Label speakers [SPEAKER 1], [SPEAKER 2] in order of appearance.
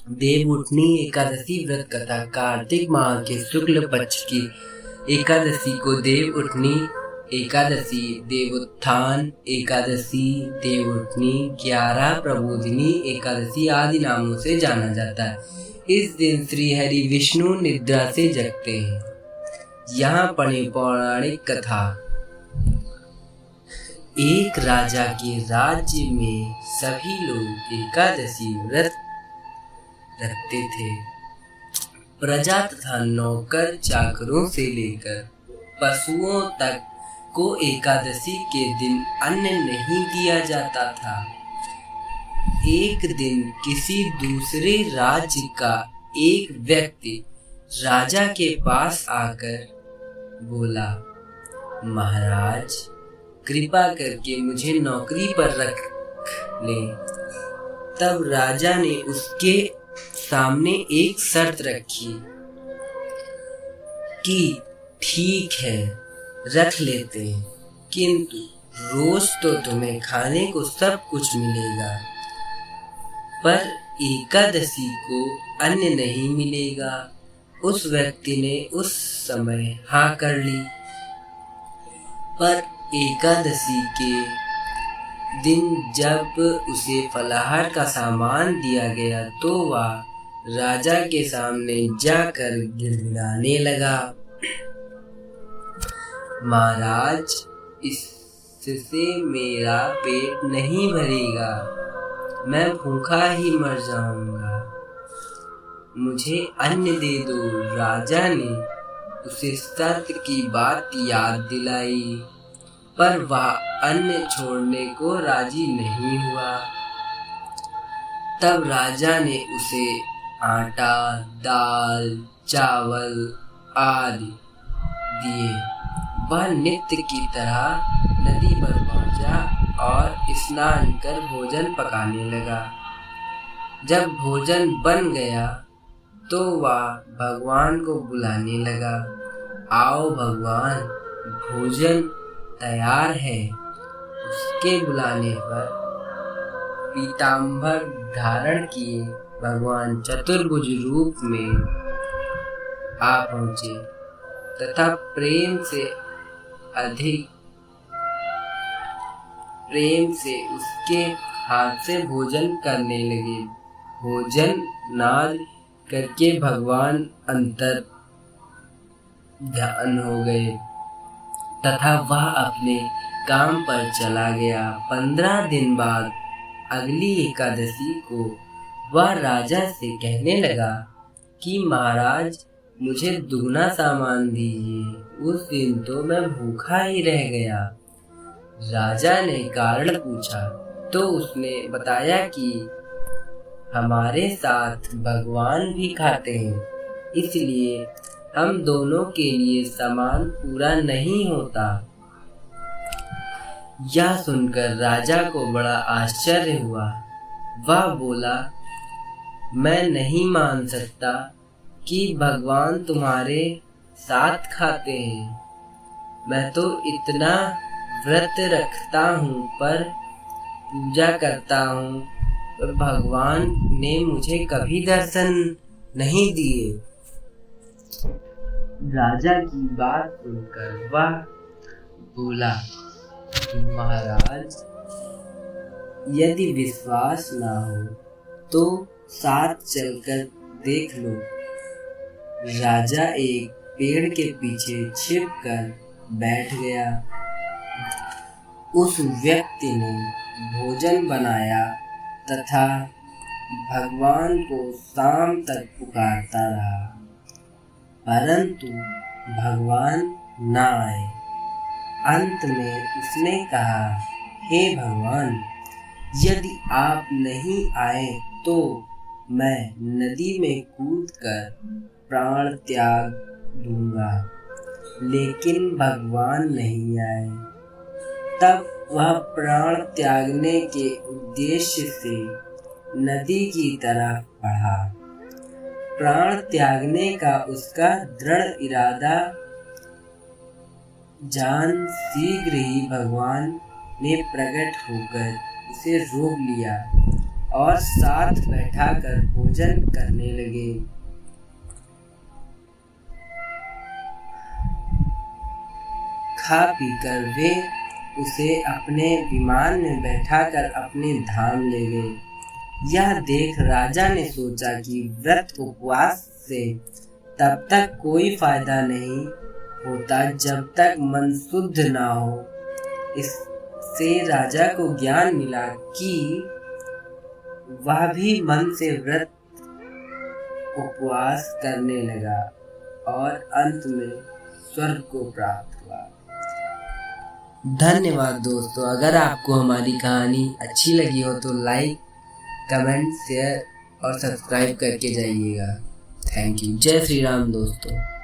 [SPEAKER 1] देवउठनी एकादशी व्रत कथा। कार्तिक माह के शुक्ल पक्ष की एकादशी को देवउठनी एकादशी, देवोत्थान एकादशी, देवउठनी, 11 प्रबोधिनी एकादशी आदि नामों से जाना जाता है। इस दिन श्री हरि विष्णु निद्रा से जगते हैं। यहाँ पढ़े पौराणिक कथा। एक राजा के राज्य में सभी लोग एकादशी व्रत रखते थे। प्रजा तथा नौकर चाकरों से लेकर पशुओं तक को एकादशी के दिन अन्न नहीं दिया जाता था। एक दिन किसी दूसरे राज्य का एक व्यक्ति राजा के पास आकर बोला, महाराज, कृपा करके मुझे नौकरी पर रख लें। तब राजा ने उसके सामने एक शर्त रखी कि ठीक है, रख लेते हैं, किंतु रोज तो तुम्हें खाने को सब कुछ मिलेगा, पर एकादशी को अन्न नहीं मिलेगा। उस व्यक्ति ने उस समय हाँ कर ली, पर एकादशी के दिन जब उसे फलाहार का सामान दिया गया तो वह राजा के सामने जाकर गिड़गिड़ाने लगा, महाराज, इससे मेरा पेट नहीं भरेगा, मैं भूखा ही मर जाऊंगा, मुझे अन्न दे दो। राजा ने उसे सत्य की बात याद दिलाई, पर वह अन्न छोड़ने को राजी नहीं हुआ। तब राजा ने उसे आटा, दाल, चावल आदि दिए। वह नित्य की तरह नदी पर पहुंचा और स्नान कर भोजन पकाने लगा। जब भोजन बन गया तो वह भगवान को बुलाने लगा, आओ भगवान, भोजन तैयार है। उसके बुलाने पर पीताम्बर धारण किए भगवान चतुर्भुज रूप में आ पहुंचे तथा प्रेम से उसके हाथ से भोजन करने लगे। भोजन नाद करके भगवान अंतर ध्यान हो गए तथा वह अपने काम पर चला गया। 15 दिन बाद अगली एकादशी को वह राजा से कहने लगा कि महाराज, मुझे दुगना सामान दीजिए, उस दिन तो मैं भूखा ही रह गया। राजा ने कारण पूछा तो उसने बताया कि हमारे साथ भगवान भी खाते हैं, इसलिए हम दोनों के लिए सामान पूरा नहीं होता। यह सुनकर राजा को बड़ा आश्चर्य हुआ। वह बोला, मैं नहीं मान सकता कि भगवान तुम्हारे साथ खाते हैं। मैं तो इतना व्रत रखता हूँ, पर पूजा करता हूँ, पर भगवान ने मुझे कभी दर्शन नहीं दिए। राजा की बात सुनकर वह बोला, महाराज, यदि विश्वास ना हो तो साथ चलकर देख लो। राजा एक पेड़ के पीछे छिपकर बैठ गया। उस व्यक्ति ने भोजन बनाया तथा भगवान को शाम तक पुकारता रहा, परंतु भगवान न आए। अंत में उसने कहा, हे भगवान, यदि आप नहीं आए तो मैं नदी में कूदकर प्राण त्याग दूंगा। लेकिन भगवान नहीं आए। तब वह प्राण त्यागने के उद्देश्य से नदी की तरफ बढ़ा। प्राण त्यागने का उसका दृढ़ इरादा जान शीघ्र ही भगवान ने प्रकट होकर उसे रोक लिया। और साथ बैठाकर भोजन करने लगे। खा पीकर वे उसे अपने विमान में बैठाकर अपने धाम ले गए। यह देख राजा ने सोचा कि व्रत उपवास से तब तक कोई फायदा नहीं होता जब तक मन शुद्ध ना हो। इससे राजा को ज्ञान मिला कि वह भी मन से व्रत उपवास करने लगा और अंत में स्वर्ग को प्राप्त हुआ। धन्यवाद दोस्तों। अगर आपको हमारी कहानी अच्छी लगी हो तो लाइक, कमेंट, शेयर और सब्सक्राइब करके जाइएगा। Thank you. जय श्री राम दोस्तों।